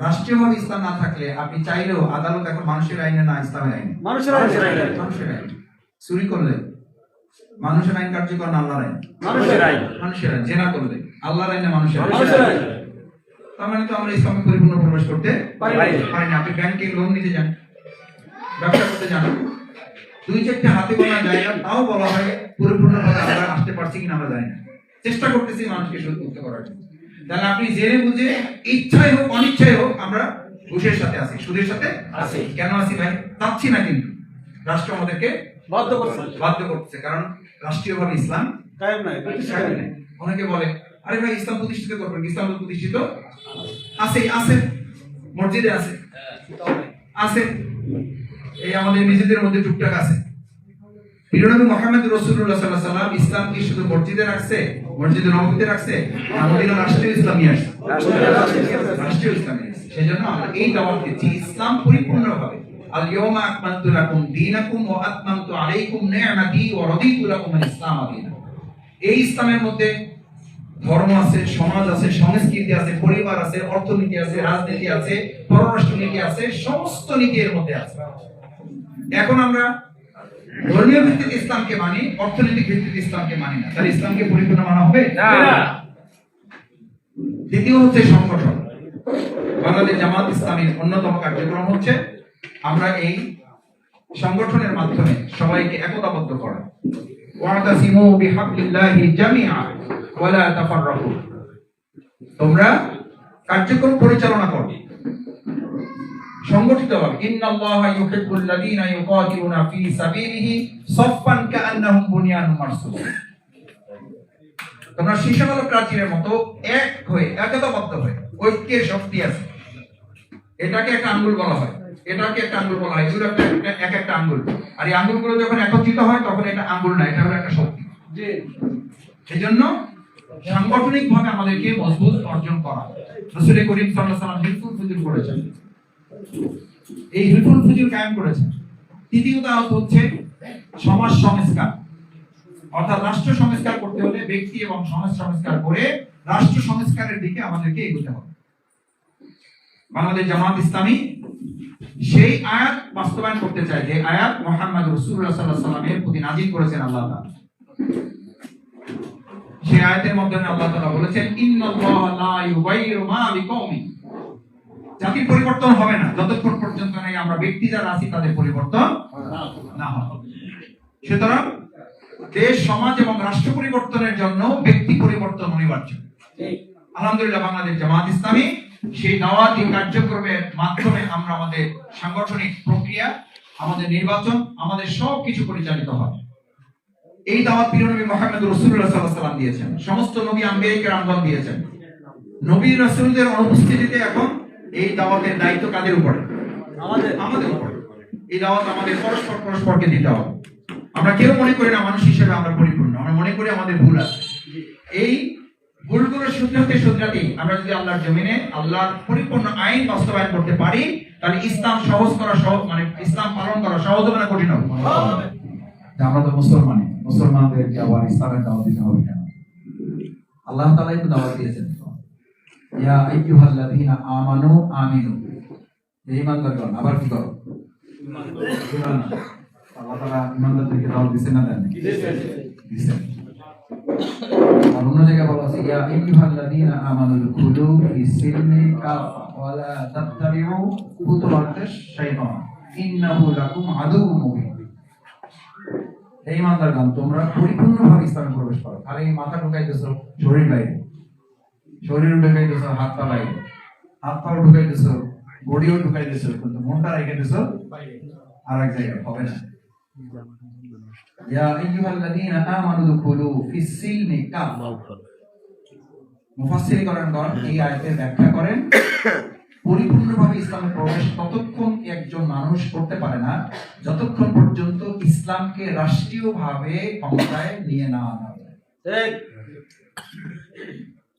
রাষ্ট্রীয়ভাবে ইসলাম না থাকলে আপনি চাইলেও আদালত এখন মানুষের আইনে না, ইসলামের আইনে, মানুষের আইন। চুরি করলে মানুষের আইন কার্যকর না আল্লাহর আইন? মানুষের আইন। জেনা করলে আল্লাহর আইন না মানুষের আইন? তার মানে তো আমরা ইসলামে পরিপূর্ণ প্রবেশ করতে পারি না। আপনি ব্যাংকে লোন নিতে যান, ব্যবসা করতে যান, 2-4টা হাতে গোনা জায়গা, তাও বলা হয় পরিপূর্ণভাবে আমরা আসতে পারছি কিনা আমরা জানি না, চেষ্টা করতেছি মানুষকে সুদমুক্ত করার জন্য। তাহলে আপনি জেনে বুঝে ইচ্ছায় হোক অনিচ্ছায় হোক আমরা ঘুষের সাথে আছি, সুদের সাথে আছি। কেন আছি ভাই? চাচ্ছি না, কিন্তু রাষ্ট্র আমাদেরকে বাধ্য করছে, কারণ রাষ্ট্রীয়ভাবে ইসলাম কায়েম নাই। অনেকে বলে আরে ভাই ইসলাম প্রতিষ্ঠিত করবেন, ইসলাম তো প্রতিষ্ঠিত আছে, মসজিদে আছে, এই আমাদের নিজেদের মধ্যে টুকটাক আছে। প্রিয়নবী মুহাম্মদ রাসূলুল্লাহ সাল্লাল্লাহু আলাইহি ওয়াসাল্লাম ইসলাম কি শুধু মসজিদে রাখছে, মসজিদে নববীতে রাখছে? আমাদের রাষ্ট্রীয় ইসলামী আছে, রাষ্ট্রীয় ইসলামী আছে। সেজন্য আমরা এই দাওয়াত দিচ্ছি ইসলাম পরিপূর্ণভাবে, আল ইয়াওমা আকমালতু লাকুম দীনাকুম ওয়া আতমামতু আলাইকুম নি'মাতি ওয়া রাদিতু লাকুম আল ইসলাম দীনা। এই ইসলামের মধ্যে ধর্ম আছে, সমাজ আছে, সংস্কৃতি আছে, পরিবার আছে, অর্থনীতি আছে, রাজনীতি আছে, পররাষ্ট্র নীতি আছে, সমস্ত নীতি এর মধ্যে আছে। এখন আমরা ধর্মীয় ভিত্তিতে ইসলামকে মানি, অর্থনৈতিক ভিত্তিতে ইসলামকে মানি না, তাহলে ইসলামকে পরিপূর্ণ মানা হবে না। দ্বিতীয় হচ্ছে সংগঠন। বাংলাদেশ জামাত ইসলামীর অন্যতম কার্যক্রম হচ্ছে আমরা এই সংগঠনের মাধ্যমে সবাইকে একতাবদ্ধ করা। ওয়াতাসিমু বিহাবলিল্লাহি জামিআ ওয়া লা তাফাররাকু। তোমরা কার্যক্রম পরিচালনা করো সংগঠিতভাবে। ইন্নাল্লাহা ইউহিব্বুল লাযীনা ইউকাতিলুনা ফী সাবিলিহি সাফফান কাআন্নাহুম বুনিয়ানুম মারসুস। তোমরা শিশামালা প্রাচীরের মতো এক হয়ে একতাবদ্ধ হয়ে, ঐক্যের শক্তি আছে। এটাকে একটা আঙ্গুল বলা হয়, এটাকে একটা আঙ্গুল বলা হয়, এগুলো একটা আঙ্গুল। আর এই আঙ্গুলগুলো যখন একত্রিত হয় তখন এটা আঙ্গুল না, এটা হলো একটা শক্তি। সেজন্য সাংগঠনিকভাবে আমাদেরকে মজবুত অর্জন করা। রাসূল করিম সাল্লাল্লাহু আলাইহি ওয়াসাল্লাম হিলফুল ফুজুল করেছেন, এই হিলফুল ফুজুল কায়েম করেছেন। তৃতীয় দাওয়াত হচ্ছে সমাজ সংস্কার, অর্থাৎ রাষ্ট্র সংস্কার করতে হলে ব্যক্তি এবং সমাজ সংস্কার করে রাষ্ট্র সংস্কারের দিকে আমাদেরকে এগোতে হবে। বাংলাদেশ জামাত ইসলামী সেই আয়াত বাস্তবায়ন করতে চায় যে আয়াত মুহাম্মদ রাসূলুল্লাহ সাল্লাল্লাহু আলাইহি ওয়াসাল্লামের প্রতি নাযিল করেছেন আল্লাহ তাআলা। সেই আয়াতের মধ্যে আল্লাহ তাআলা বলেছেন ইন্নাল্লাহা লা ইউগাইয়িরু মা বিকওমিন। জাতির পরিবর্তন হবে না যতক্ষণ পর্যন্ত না আমরা ব্যক্তি যারা আছি তাদের পরিবর্তন না হয়। সুতরাং দেশ, সমাজ এবং রাষ্ট্র পরিবর্তনের জন্য ব্যক্তি পরিবর্তন অনিবার্য। আলহামদুলিল্লাহ বাংলাদেশ জামাত ইসলামী সেই দাওয়াতি কার্যক্রমের মাধ্যমে আমরা আমাদের সাংগঠনিক প্রক্রিয়া, আমাদের নির্বাচন, আমাদের সবকিছু পরিচালিত হয়। এই দাওয়াত প্রিয়নবী মুহাম্মদ রাসূলুল্লাহ সাল্লাল্লাহু আলাইহি ওয়াসাল্লাম দিয়েছেন, সমস্ত নবী আম্বিয়া কেরামগণ দিয়েছেন। নবী রাসূলদের অনুপস্থিতিতে এখন এই দাওয়াতের দায়িত্ব কাদের উপরে? আমাদের উপরে। এই দাওয়াত আমাদের পরস্পরকে দিতে হবে। আমরা কেউ মনে করি না মানুষ হিসেবে আমরা পরিপূর্ণ, আমরা মনে করি আমাদের ভুল আছে। এই ভুলগুলো শুধরাতেই আমরা যদি আল্লাহর জমিনে আল্লাহর পরিপূর্ণ আইন বাস্তবায়ন করতে পারি, তাহলে ইসলাম সহজ করা মানে ইসলাম পালন করা সহজ হবে না কঠিন হবে? আমরা তো মুসলমানদেরকে আবার ইসলামের দাওয়াত দিতে হবে কেন? আল্লাহ তাআলাই তো দাওয়াত দিয়েছেন, ইয়া আইয়ুহাল্লাযীনা আমানু আমিনু। এই ঈমানদারগণ আবার কি করো? আল্লাহ তাআলা ঈমানদারদেরকে দাওয়াত দিয়েছেন না? দিয়েছেন। আর অন্য জায়গায় বলা আছে ইয়া আইয়ুহাল্লাযীনা আমানু দুখুলু ফিস-সিলমি কাফা ওয়া লা তাত্তাবিউ খুতুওয়াতিশ শাইতান ইন্নাহু লাকুম আদুউম মুবিন। এই ঈমানদারগণ তোমরা পরিপূর্ণভাবে ইসলামে প্রবেশ করো। আর এই মাথা ঢুকাইতেছো শরীর বাইরে, শরীর ঢুকাইতেছো হাত পা বাইরে, হাত পা ঢুকাইতেছো বডিও ঢুকাইতেছো, কিন্তু মনটা রেখেতেছো আরেক জায়গায়, হবে না। ইয়া আইয়ুহাল্লাযীনা আমানু দুখুলু ফিস-সিলমি কাফা। মুফাসসিরগণ এই আয়াতের ব্যাখ্যা করেন পরিপূর্ণভাবে ইসলামে প্রবেশ ততক্ষণ একজন মানুষ করতে পারে না যতক্ষণ পর্যন্ত ইসলামকে রাষ্ট্রীয়ভাবে ক্ষমতায় নিয়ে না আনা যায়। ঠিক।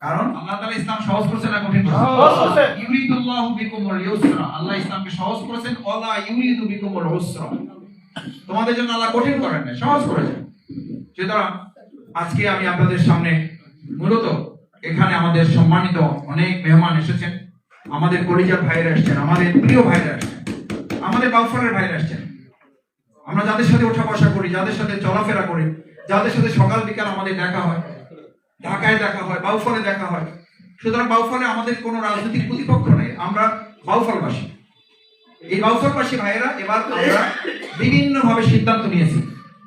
কারণ আল্লাহ তাআলা ইসলাম সহজ করেছেন না কঠিন করেছেন? ইউরিদুল্লাহু বিকুমুল ইউসরা। আল্লাহ ইসলামকে সহজ করেছেন, ওয়ালা ইউরিদু বিকুমুল উসরা। তোমাদের জন্য আল্লাহ কঠিন করেন না, সহজ করেছেন। সুতরাং আজকে আমি আপনাদের সামনে মূলত এখানে আমাদের সম্মানিত অনেক মেহমান এসেছেন, আমাদের পরিচার ভাইরা আসছেন, আমাদের প্রিয় ভাইরা আসছেন, আমাদের বাউফলের ভাইরা আসছেন। আমরা যাদের সাথে ওঠা বসা করি, যাদের সাথে চলাফেরা করি, যাদের সাথে সকাল বিকাল আমাদের দেখা হয়, ঢাকায় দেখা হয়, বাউফলে দেখা হয়। সুতরাং বাউফলে আমাদের কোনো রাজনৈতিক প্রতিপক্ষ নেই, আমরা বাউফলবাসী। এই বাউফলবাসী ভাইয়েরা এবার আমরা বিভিন্ন ভাবে সিদ্ধান্ত নিয়েছি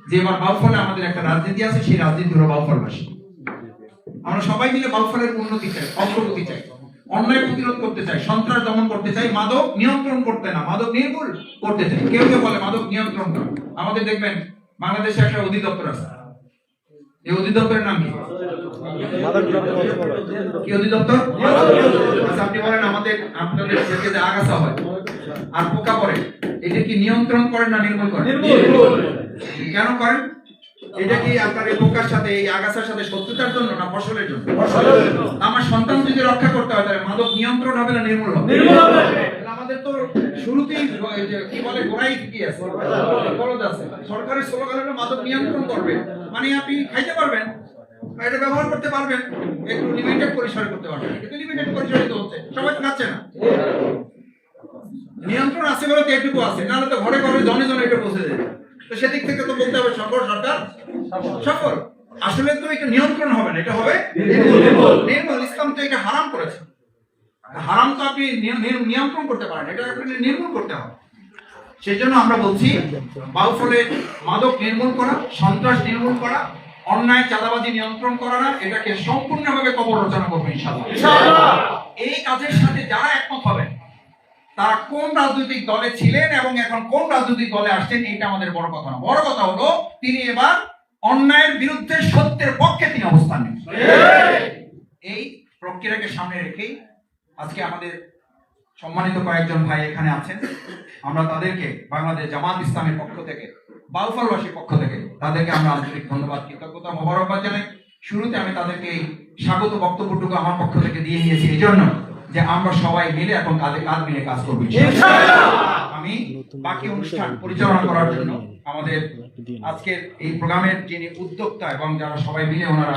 যে এবার বাউফলে আমাদের একটা রাজনীতি আছে, সেই রাজনীতি হলো বাউফলবাসী। আমরা সবাই মিলে বাউফলের উন্নতি চাই, অগ্রগতি চাই, অন্যায় প্রতিরোধ করতে চাই, সন্ত্রাস দমন করতে চাই, মাদক নিয়ন্ত্রণ করতে না, মাদক নির্মূল করতে চাই। কেউ কেউ বলে মাদক নিয়ন্ত্রণ করা। আমাদের দেখবেন বাংলাদেশে একটা অধিদপ্তর আছে, এই অধিদপ্তরের নাম কি? কি অধিদপ্তর? আচ্ছা, আপনি বলেন আমাদের আপনাদের থেকে যে আগাছা হয় আর পোকা পড়ে, এটা কি নিয়ন্ত্রণ করেন না নির্মূল করেন? কেন করেন? এটা কি আপনার এই পোকার সাথে, এই আগাছার সাথে শত্রুতার জন্য না ফসলের জন্য? আমার সন্তান যদি রক্ষা করতে হয় তাহলে মাদক নিয়ন্ত্রণ হবে না নির্মূল হবে? আমাদের তো শুরুতেই কি বলে গোড়াই কি আছে, বলদ আছে। সরকারের স্লোগান হলো মাদক নিয়ন্ত্রণ করবে, মানে আপনি খাইতে পারবেন, এটা ব্যবহার করতে পারবেন, একটু লিমিটেড পরিসরে করতে পারবেন। কিন্তু লিমিটেড পরিসরে তো হচ্ছে, সবাই তো খাচ্ছে না। নিয়ন্ত্রণ আছে বলে তো এটুকু আছে, নাহলে তো ঘরে ঘরে জনে জনে এটা পৌঁছে যায়। তো সেদিক থেকে তো বলতে হবে সরকার সফল। আসলে তো এটা নিয়ন্ত্রণ হবে না, এটা হবে নির্মূল। ইসলাম তো এটা হারাম করেছে। হারাম তো আপনি নিয়ন্ত্রণ করতে পারেন, এটা আপনি নির্মূল করতে হবে। সেই জন্য আমরা বলছি বাউফলে মাদক নির্মূল করা, সন্ত্রাস নির্মূল করা, অন্যায় চাঁদাবাজি নিয়ন্ত্রণ করা না, এটাকে সম্পূর্ণভাবে কবর রচনা করবো ইনশাআল্লাহ। এই কাজের সাথে যারা একমত হবেন তারা কোন রাজনৈতিক দলে ছিলেন এবং এখন কোন রাজনৈতিক দলে আসছেন, এটা আমাদের বড় কথা না। বড় কথা হলো তিনি এবার অন্যায়ের বিরুদ্ধে সত্যের পক্ষে তিনি অবস্থান নেন। এই প্রক্রিয়াকে সামনে রেখেই আজকে আমাদের সম্মানিত কয়েকজন ভাই এখানে আছেন। আমরা তাদেরকে বাংলাদেশ জামাত ইসলামের পক্ষ থেকে, বাউফলবাসীর পক্ষ থেকে তাদেরকে আমরা আন্তরিক ধন্যবাদ, কৃতজ্ঞতা, মোবারকবাদ জানাই। শুরুতে আমি তাদেরকে এই স্বাগত বক্তব্যটুকু আমার পক্ষ থেকে দিয়ে নিয়েছি এই জন্য যে আমরা সবাই মিলে এখন কাঁধে কাঁধ মিলে কাজ করবো। আমি বাকি অনুষ্ঠান পরিচালনা করার জন্য আমাদের আজকের এই প্রোগ্রামের যিনি উদ্যোক্তা এবং যারা সবাই মিলে ওনারা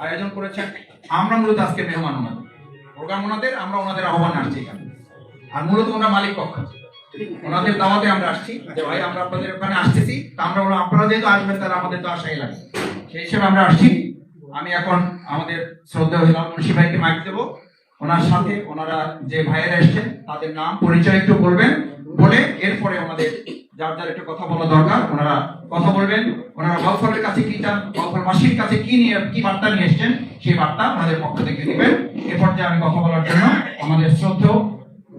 আয়োজন করেছেন, আমরা মূলত আজকে মেহমান ওনাদের, প্রোগ্রাম ওনাদের, আমরা ওনাদের আহ্বান আসছি এখানে। আর মূলত ওনারা মালিক পক্ষ, ওনাদের দাওয়াতে আমরা আসছি যে ভাই আমরা আপনাদের ওখানে আসতেছি, তা আমরা বললাম আপনারা যেহেতু আসবেন তাহলে আমাদের তো আশাই লাগে, সেই হিসেবে আমরা আসছি। আমি এখন আমাদের শ্রদ্ধেয় হেলাল মুন্সি ভাইকে মাইক দেবো, ওনার সাথে ওনারা যে ভাইয়েরা এসছেন তাদের নাম পরিচয় একটু বলবেন, বলে এরপরে আমাদের যার যার একটু কথা বলা দরকার ওনারা কথা বলবেন। ওনারা বাউফলের কাছে কি চান, বাউফলবাসীর কাছে কি বার্তা নিয়ে এসছেন, সেই বার্তা আমাদের পক্ষ থেকে দিবেন। এরপর যে আমি কথা বলার জন্য আমাদের শ্রদ্ধেয়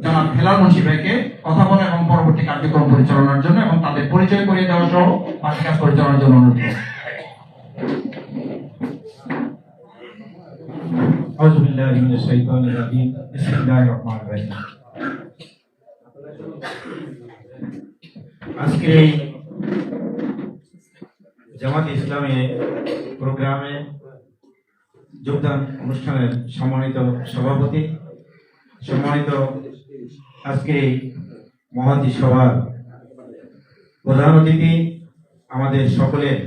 জনাব হেলাল মুন্সি ভাইকে কথা বলা এবং পরবর্তী কার্যক্রম পরিচালনার জন্য এবং তাদের পরিচয় করিয়ে দেওয়া সহ বাকি কাজ পরিচালনার জন্য অনুরোধ করব। আউযু বিল্লাহি মিনাশ শাইতানির রাজিম। বিসমিল্লাহির রহমানির রহিম। আজকে এই জামাত ইসলামী প্রোগ্রামে যোগদান অনুষ্ঠানের সম্মানিত সভাপতি, সম্মানিত আজকে এই মহতী সভার প্রধান অতিথি, আমাদের সকলের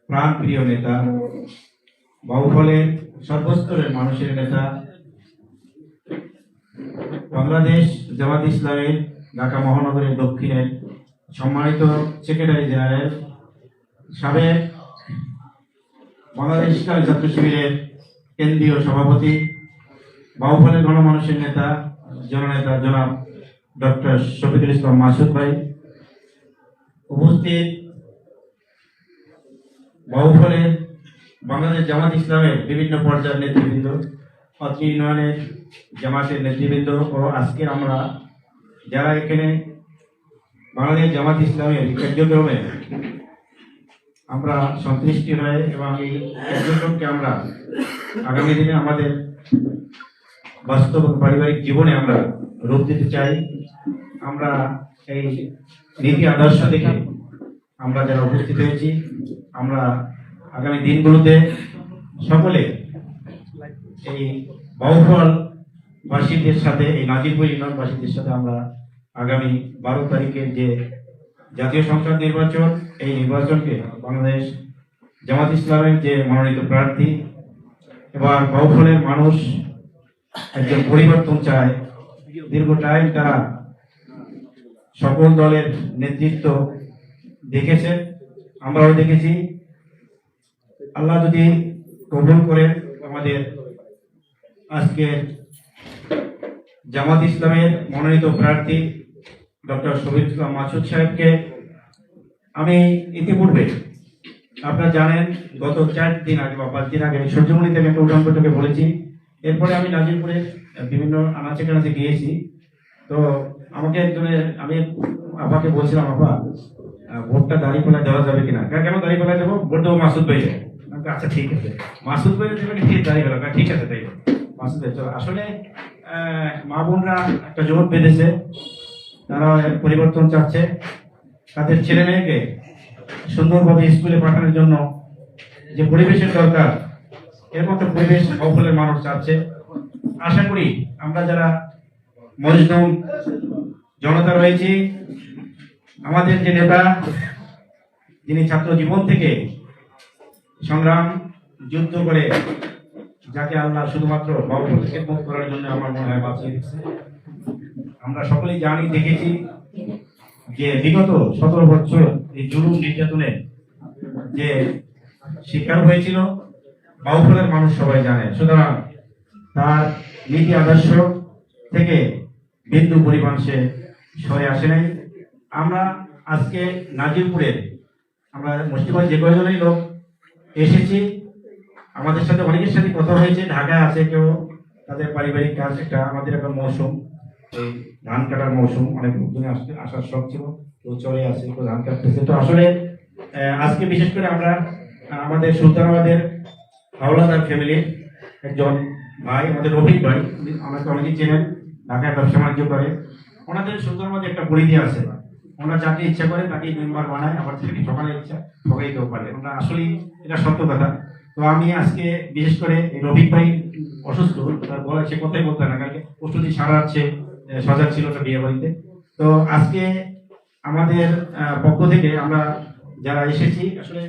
প্রাণপ্রিয় নেতা, বাউফলের সর্বস্তরের মানুষের নেতা, বাংলাদেশ জামাত ইসলামের ঢাকা মহানগরের দক্ষিণের সম্মানিত সেক্রেটারি জেনারেল, সাবেক বাংলাদেশ ইসলামী ছাত্র শিবিরের কেন্দ্রীয় সভাপতি, বাউফলের গণমানুষের নেতা, জননেতা জনাব ডক্টর শফিকুল ইসলাম মাসুদ ভাই, উপস্থিত বাউফলের বাংলাদেশ জামাত ইসলামের বিভিন্ন পর্যায়ের নেতৃবৃন্দ, অত্রি ইউনিয়নের জামাতের নেতৃবৃন্দ ও আজকে আমরা যারা এখানে বাংলাদেশ জামাত ইসলামের কার্যক্রমে আমরা সন্তুষ্টি হয়ে এবং এই কার্যক্রমকে আমরা আগামী দিনে আমাদের বাস্তব পারিবারিক জীবনে আমরা রূপ দিতে চাই। আমরা এই নীতি আদর্শ দেখে আমরা যারা উপস্থিত হয়েছি, আমরা আগামী দিনগুলোতে সকলে এই বাউফল বাসীদের সাথে, এই নাজিরপুর ইউনিয়ন বাসীদের সাথে আমরা আগামী 12 তারিখের যে জাতীয় সংসদ নির্বাচন, এই নির্বাচনকে বাংলাদেশ জামাত ইসলামের যে মনোনীত প্রার্থী, এবার বাউফলের মানুষ একজন পরিবর্তন চায়, দীর্ঘ টাইম তারা সকল দলের নেতৃত্ব দেখেছেন, আমরাও দেখেছি। আল্লাহ যদি কবুল করেন আমাদের আজকের জামাত ইসলামের মনোনীত প্রার্থী ডক্টর শফিক ইসলাম মাসুদ সাহেবকে আমি ইতিপূর্বে আপনারা জানেন গত 4 দিন আগে বা 5 দিন আগে সূর্যমণি থেকে একটা উঠান বৈঠকে বলেছি। এরপরে আমি নাজিরপুরে বিভিন্ন আনাচে কানাচে গিয়েছি। তো আমাকে আমি আপাকে বলছিলাম, আপা ভোটটা দাঁড়িপাল্লা দেওয়া যাবে কিনা? কেন দাঁড়িপাল্লা দেবো? ভোট দেবো মাসুদ ভাই। আচ্ছা ঠিক আছে, মাসুদ ভাই দেবেন, ঠিক দাঁড়িপাল্লা, ঠিক আছে তাই মাসুদ ভাই। আসলে মা বোনরা একটা জোট বেঁধেছে, তারা পরিবর্তন চাচ্ছে, তাদের ছেলে মেয়েকে সুন্দরভাবে স্কুলে পাঠানোর জন্য যে পরিবেশের দরকার এর মতো পরিবেশ মহফলের মানুষ চাচ্ছে। আশা করি আমরা যারা মজলুম জনতা রয়েছি, আমাদের যে নেতা যিনি ছাত্র জীবন থেকে সংগ্রাম যুদ্ধ করে যাকে আল্লাহ শুধুমাত্র মহফল খেদমত করার জন্য আমার মনে হয় বাঁচিয়ে দিচ্ছে, আমরা সকলেই জানি দেখেছি যে বিগত 17 বছর এই জুলুম নির্যাতনে যে শিকার হয়েছিল বাউফলের মানুষ সবাই জানে। সুতরাং তার নীতি আদর্শ থেকে বিন্দু পরিমাণ সে সরে আসে নাই। আমরা আজকে নাজিরপুরে আমরা মুষ্টিবাদ যে কয়জনই লোক এসেছি, আমাদের সাথে অনেকের সাথে কথা হয়েছে, ঢাকায় আছে কেউ, তাদের পারিবারিক কাজ, একটা আমাদের একটা মৌসুম, এই ধান কাটার মৌসুম, অনেক লোকজনে আসার শখ ছিল, কেউ চলে আসে, কেউ ধান কাটতেছে। তো আসলে আজকে বিশেষ করে আমরা আমাদের সুলতানাবাদের হাওলাদার ফ্যামিলির একজন ভাই, আমাদের রফিক ভাই, আমাকে অনেকেই চেনেন, ঢাকায় ব্যবসা বাণিজ্য করে। ওনাদের সুলতানাবাদে একটা পরিধি আছে, ওনারা যাকে ইচ্ছা করে তাকে মেম্বার বানায়, আবার থেকে সকালে ইচ্ছা ঠকাইতেও পারে। ওনারা আসলেই এটা সত্য কথা। তো আমি আজকে বিশেষ করে রফিক ভাই অসুস্থ, তার বলা সে কথাই বলতে না, কালকে প্রস্তুতি সারা আছে, সজাগ ছিল একটা বিয়ে বাড়িতে। তো আজকে আমাদের পক্ষ থেকে আমরা যারা এসেছি, আসলে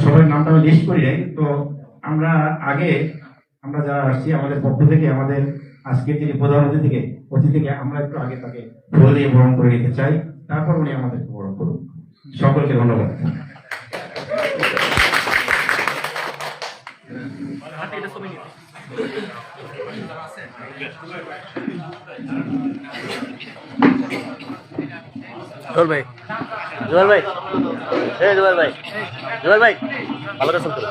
সবার নামটা আমি লিস্ট করি নাই, তো আমরা যারা আসছি আমাদের পক্ষ থেকে আমাদের আজকে তিনি প্রধান অতিথিকে আমরা একটু আগে তাকে ফুল দিয়ে বরণ করে নিতে চাই, তারপর উনি আমাদেরকে বরণ করুন। সকলকে ধন্যবাদ। জুয়েল ভাই, জুয়েল ভাই, জুয়েল ভাই, জুয়েল ভাই, ভালো করে চলতে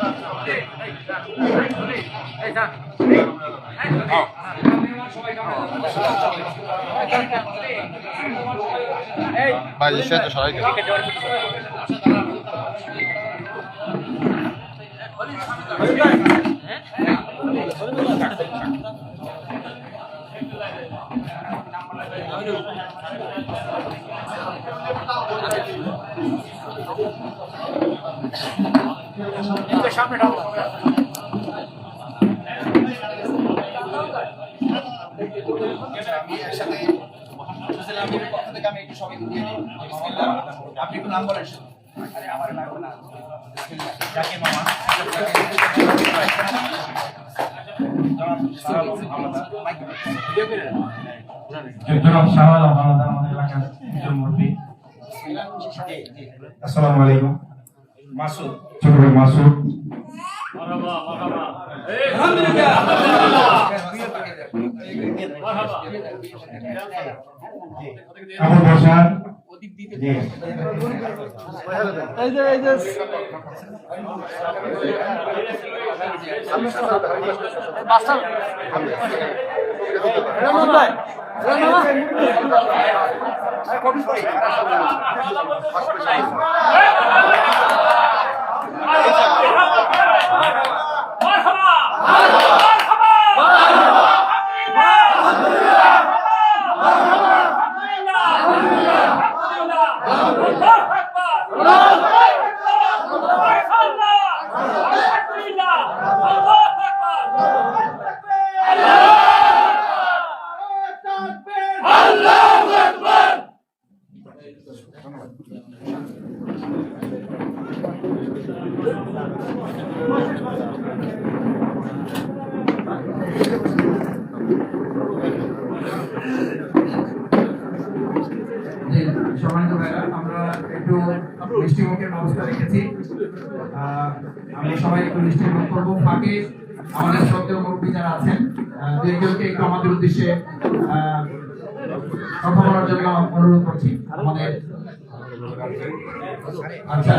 ভাই সে তো সবাই সামনে আপনি একটু নাম বলেন। আমার নাম না জাকির মামা, আসসালামু আলাইকুম। মাসুদ, ছোট ভাই মাসুদ, আবু বসার, সম্মানিত ভাইরা, আমরা একটু মিষ্টি মুখের ব্যবস্থা রেখেছি। আমরা সবাই একটু মিষ্টি মুখ করবো। ফাঁকে আমাদের শ্রদ্ধেয় মুরব্বী যারা আছেন, একজনকে একটু আমাদের উদ্দেশ্যে কথা বলার জন্য অনুরোধ করছি। আমাদের আচ্ছা,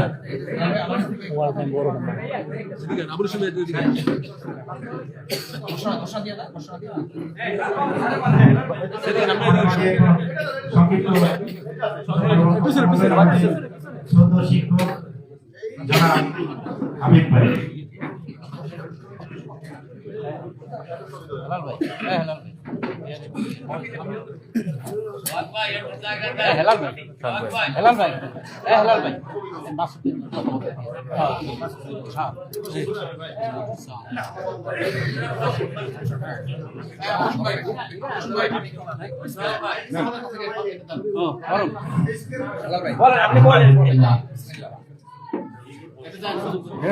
ছোট শিক্ষক যারা আমির ভাই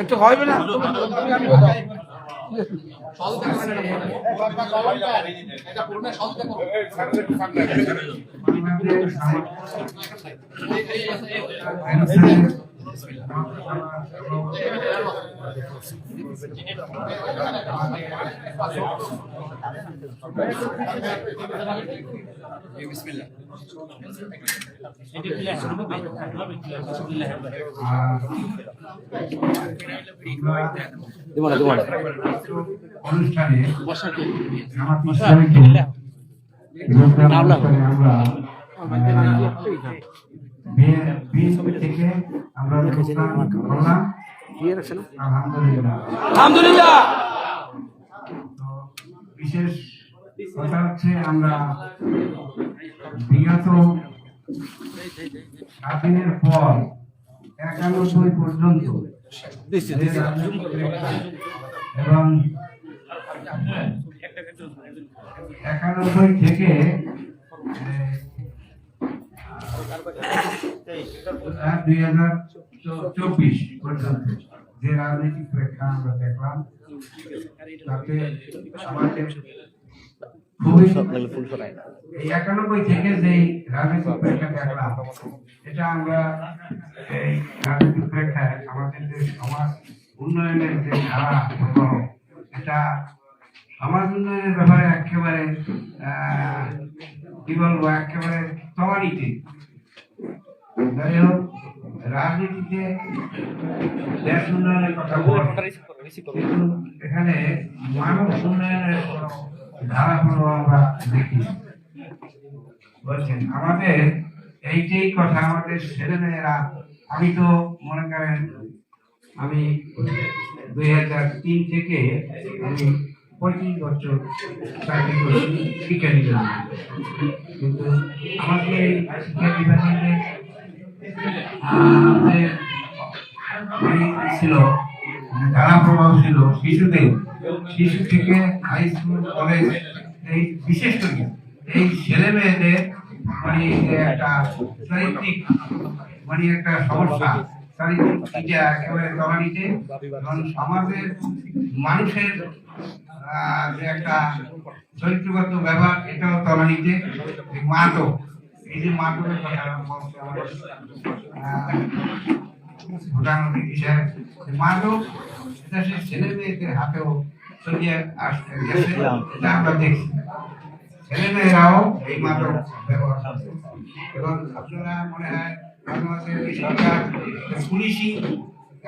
একটু হবে না অনুষ্ঠানে থেকে আমরা আলহামদুলিল্লাহ। বিশেষ কথা হচ্ছে আমরা বিগত স্বাধীনের পর 91 পর্যন্ত এবং 91 থেকে 2024 পর্যন্ত যে রাজনৈতিক প্রেক্ষা আমরা দেখলাম, তাতে আমাদের খুবই এই 91 থেকে যে রাজনৈতিক প্রেক্ষা দেখলাম, এটা আমরা এই রাজনৈতিক প্রেক্ষায় আমাদের যে সমাজ উন্নয়নের যে ধারা প্রবাহ, এটা সমাজ উন্নয়নের ব্যাপারে একেবারে কি বলবো, একেবারে তলানিতে। যাই হোক, রাজনীতিতে দেশ উন্নয়নের কথা বলে, কিন্তু এখানে মানব উন্নয়নের ধারা প্রবাহ আমরা দেখি। বলছেন আমাদের এইটাই কথা, আমাদের ছেলেমেয়েরা, আমি তো মনে করেন আমি 2003 থেকে আমি 35 বছর চাকরি করছি শিক্ষা বিভাগে, কিন্তু আমাকে শিক্ষা বিভাগে ছিল ধারা প্রবাহ ছিল শিশুদের, শিশু থেকে হাই স্কুল কলেজ, এই বিশেষ করে এই ছেলে মেয়েদের মানে একটা চারিত্রিক মানে একটা সমস্যা, চারিত্রিক একেবারে তলানিতে, এবং সমাজের মানুষের যে একটা চরিত্রগত ব্যাপার, এটাও তলানিতে। মাদক, এই যে মাদকের কথা প্রধানমন্ত্রী হিসেবে, মাদক এটা সে ছেলে মেয়েদের হাতেও চলিয়ে আসতে গেছে, এটা আমরা দেখছি। ছেলে মেয়েরাও এই মাদক ব্যবহার করছে, এবং আপনারা মনে হয় আমাদের সরকার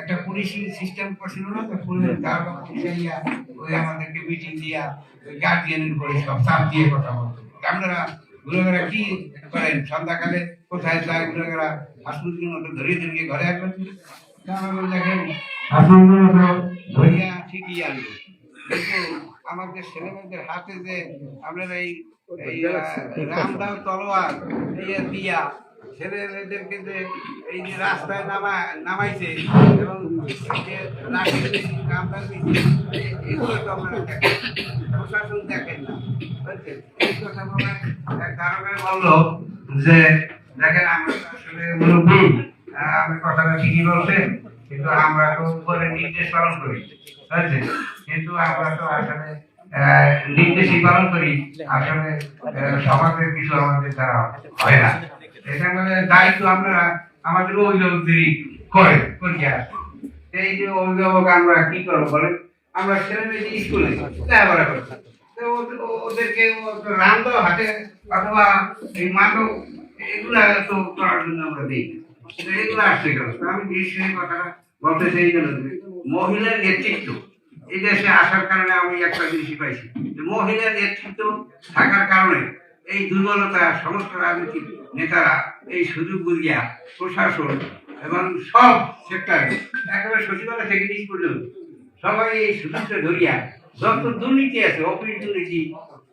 একটা পুলিশিং সিস্টেম করছিল না, তো পুলিশিয়া ওই আমাদেরকে মিটিং দিয়া গার্জিয়ানের উপরে সব চাপ দিয়ে কথা বলতো। আপনারা গুলোরা কি করেন, সন্ধ্যাকালে কোথায় যায় গুলোরা হাসপাতালের মতো ধরিয়ে ধরিয়ে ঘরে আসবেন, দেখেন হাসপাতালের মতো ধরিয়া ঠিকই আনবে, কিন্তু আমাদের ছেলেমেয়েদের হাতে যে আপনারা এই রামদাও তলোয়ার দিয়া ছেলেমেয়েদেরকে যে এই যে রাস্তায় নামাইছে, এবং এগুলো তো আপনারা দেখেন, প্রশাসন দেখেন না। এই কথা বলে কারণে বললো যে দেখেন আমরা আসলে মুরব্বী, আমি কথাটা ঠিকই বলছেন, কিন্তু আমরা তো উপরে নির্দেশ পালন করি, কিন্তু আমরা তো আসলে নির্দেশই পালন করি, আসলে সমাজের কিছু আমাদের দ্বারা হয় না। এখানে দায়িত্ব আপনারা আমাদের অভিভাবকদেরই করে পরীক্ষা। এই যে অভিভাবক আমরা কি করবো বলেন, আমরা ছেলে মেয়ে স্কুলে লেখাপড়া করছি, তো ওদেরকে রান্ধ হাতে অথবা এই মাদক এগুলা তো করার জন্য আমরা দিই, এগুলো আসছে কেন? আমি বিশেষ কথাটা বলতে চাই জন্য মহিলার নেতৃত্ব এই দেশে আসার কারণে আমি একটা জিনিস পাইছি, মহিলার নেতৃত্ব থাকার কারণে এই দুর্বলতা সমস্ত রাজনৈতিক নেতারা এই সুযোগ বুঝিয়া প্রশাসন এবং সব সেক্টরে একেবারে সচিবালয় থেকে নিচ পর্যন্ত সবাই এই সুযোগটা ধরিয়া যত দুর্নীতি আছে, অফিস দুর্নীতি,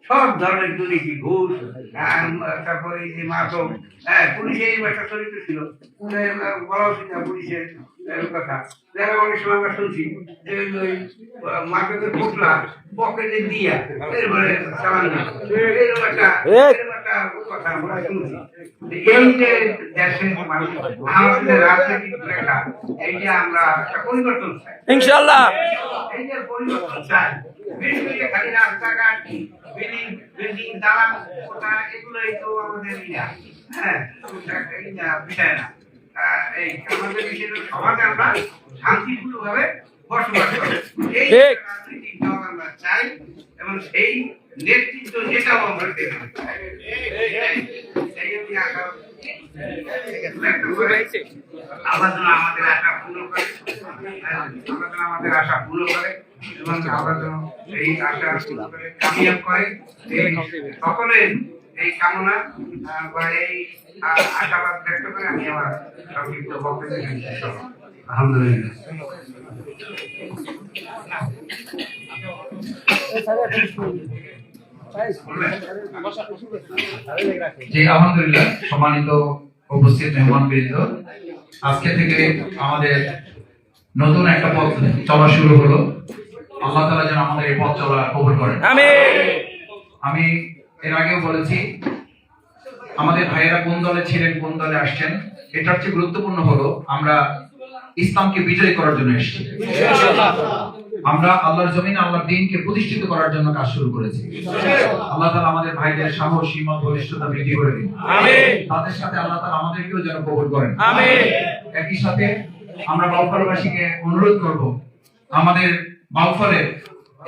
সব ধরনের দুর্নীতি, ঘুষ, তারপরে এই যে মাদক, পুলিশের একটা চরিত্র ছিল বলা উচিত না পুলিশের কথা, যারা অনেক সময় আমরা শুনছি যে ওই মাদকের পোটলা পকেটে দিয়া এরপরে চালান না, এরকম একটা কথা আমরা শুনছি। এই যে দেশের মানুষ আমাদের রাজনৈতিক রেখা, এই যে আমরা একটা পরিবর্তন চাই, ইনশাআল্লাহ এই যে পরিবর্তন চাই, বিশেষ করে খালি রাস্তাঘাট বিল্ডিং দালান কোঠা এগুলোই তো আমাদের বিষয় না। এই আমাদের বিষয় সমাজে আমরা শান্তিপূর্ণভাবে বসবাস করি, এই রাজনৈতিক দল আমরা চাই এবং সেই নেতৃত্ব যেটাও আমরা পেতে চাই। আল্লাহ যেন আমাদের আশা পূর্ণ করে, আমাদের আশা পূর্ণ করে এবং আল্লাহ যেন এই আশা পূর্ণ করে কামিয়াব করে, এই সকলের এই কামনা বা এই আশাবাদ ব্যক্ত করে আমি আমার সংক্ষিপ্ত বক্তব্য শেষ করব। আলহামদুলিল্লাহ। জি আলহামদুলিল্লাহ। সম্মানিত উপস্থিত মেহমানবৃন্দ, আজকে থেকে আমাদের নতুন একটা পথ চলা শুরু হলো। আল্লাহ তাআলা যেন আমাদের এই পথ চলা কবুল করেন, আমিন। আমি এর আগেও বলেছি আমাদের ভাইয়েরা কোন দলে ছিলেন, কোন দলে আসছেন, এটার চেয়ে গুরুত্বপূর্ণ হলো আমরা ইসলামকে বিজয় করার জন্য এসেছি। আমরা আল্লাহর জমিনে আল্লাহর দ্বীনকে প্রতিষ্ঠিত করার জন্য কাজ শুরু করেছি। আল্লাহ তাআলা আমাদের ভাইদের সাহস, হিম্মত, বলিষ্ঠতা বৃদ্ধি করে দিন, আমিন। তাদের সাথে আল্লাহ তাআলা আমাদেরকেও যেন কবুল করেন, আমিন। একই সাথে আমরা বাউফলবাসীকে অনুরোধ করব, আমাদের বাউফলে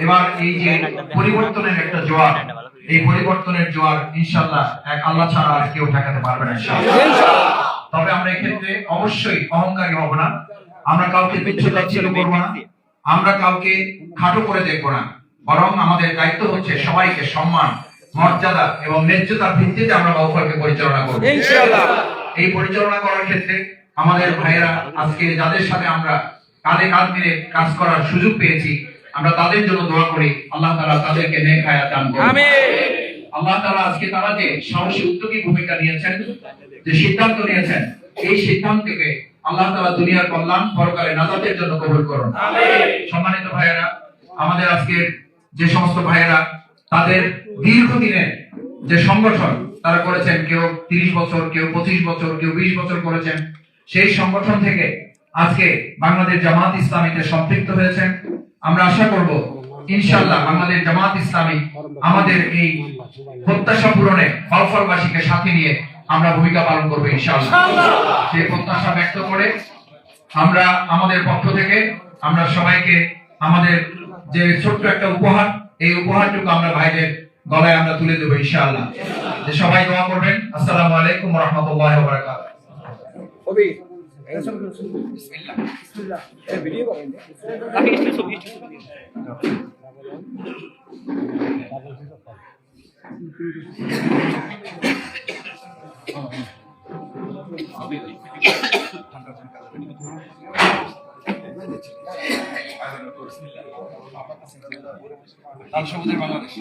এবার এই যে পরিবর্তনের একটা জোয়ার, এই পরিবর্তনের জোয়ার ইনশাআল্লাহ এক আল্লাহ ছাড়া আর কেউ ঠেকাতে পারবে না ইনশাআল্লাহ। তবে আমরা এক্ষেত্রে অবশ্যই অহংকারী হব না, আমরা কাউকে তুচ্ছ-তাচ্ছিল্য করব না, আমরা কাউকে খাটো করে দেখব না, বরং আমাদের দায়িত্ব হচ্ছে সবাইকে সম্মান, মর্যাদা এবং ন্যায্যতার ভিত্তিতে আমরা বাউফলকে পরিচালনা করব ইনশাআল্লাহ। এই পরিচালনা করার ক্ষেত্রে আমাদের ভাইয়েরা আজকে যাদের সাথে আমরা কাঁধে কাঁধ মিলে কাজ করার সুযোগ পেয়েছি, আমরা তাদের জন্য দোয়া করি আল্লাহ তাআলা তাদেরকে নেক হায়াত দান করুন, আমিন। আল্লাহ তাআলা আজকে তারা যে সাহসী উদ্যোগী ভূমিকা নিয়েছেন, যে সিদ্ধান্ত নিয়েছেন, এই সিদ্ধান্তকে আল্লাহ তাআলা দুনিয়ার কল্যাণ, পরকালে নাজাতের জন্য কবুল করুন, আমিন। সম্মানিত ভাইয়েরা, আমাদের আজকে যে সমস্ত ভাইয়েরা তাদের দীর্ঘদিনের যে সংগঠন তারা করেছেন, কেউ 30 বছর, কেউ 25 বছর, কেউ 20 বছর করেছেন, সেই সংগঠন থেকে আজকে বাংলাদেশ জামাত ইসলামীতে সম্পৃক্ত হয়েছেন। আমরা আশা করব ইনশাআল্লাহ বাংলাদেশ জামাত ইসলামী আমাদের এই প্রত্যাশা পূরণে বাউফলবাসীকে সাথে নিয়ে আমরা ভূমিকা পালন করব ইনশাআল্লাহ। সেই প্রত্যাশা ব্যক্ত করে আমরা আমাদের পক্ষ থেকে আমরা সবাইকে আমাদের যে ছোট্ট একটা উপহার, এই উপহারটুকু আমরা ভাইদের গলায় আমরা তুলে দেব ইনশাআল্লাহ। যে সবাই দোয়া করবেন। আসসালামু আলাইকুম ওয়া রাহমাতুল্লাহি ওয়া বারাকাতুহু। বিসমিল্লাহ। এই ভিডিও করেন। লাল সবুজের বাংলাদেশ।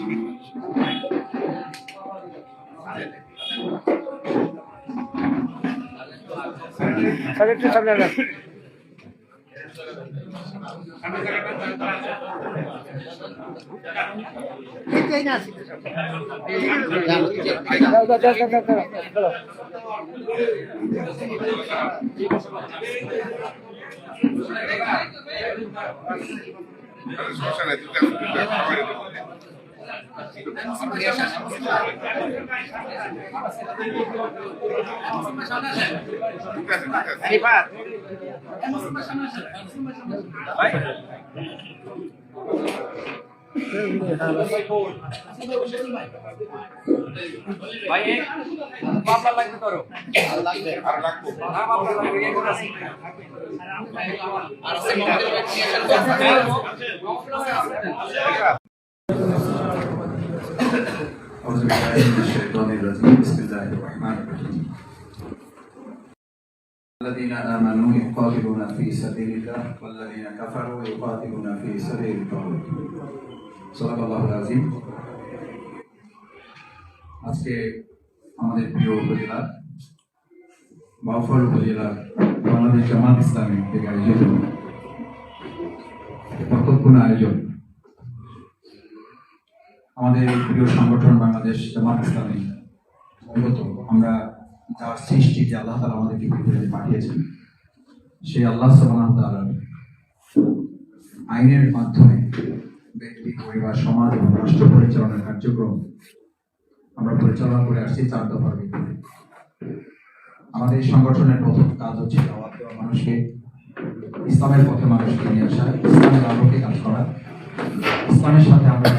সমস্যা নাই, أعوذ بالله من الشيطان الرجيم بسم الله الرحمن الرحيم الذين آمنوا يقاتلون في سبيل الله والذين كفروا يقاتلون في سبيل الطاغوت صدق الله العظيم আজকে আমাদের প্রিয় উপজেলা বাউফল উপজেলা বাংলাদেশ জামাত ইসলামী থেকে আয়োজিত বরকতপূর্ণ আয়োজন আমাদের প্রিয় সংগঠন বাংলাদেশ জামাত ইসলামী মূলত আমরা যার সৃষ্টি যে আল্লাহ তাআলা আমাদেরকে পৃথিবীতে পাঠিয়েছেন সেই আল্লাহ সুবহানাহু ওয়া তাআলার আইনের মাধ্যমে ব্যক্তি পরিবার সমাজ এবং রাষ্ট্র পরিচালনার কার্যক্রম আমরা পরিচালনা করে আসছি 4 দফার ভিত্তিতে। আমাদের এই সংগঠনের প্রথম কাজ হচ্ছে দাওয়াত দেওয়া, মানুষকে ইসলামের পথে মানুষকে নিয়ে আসা, ইসলামের আলোকে কাজ করা, ইসলামের সাথে আমরা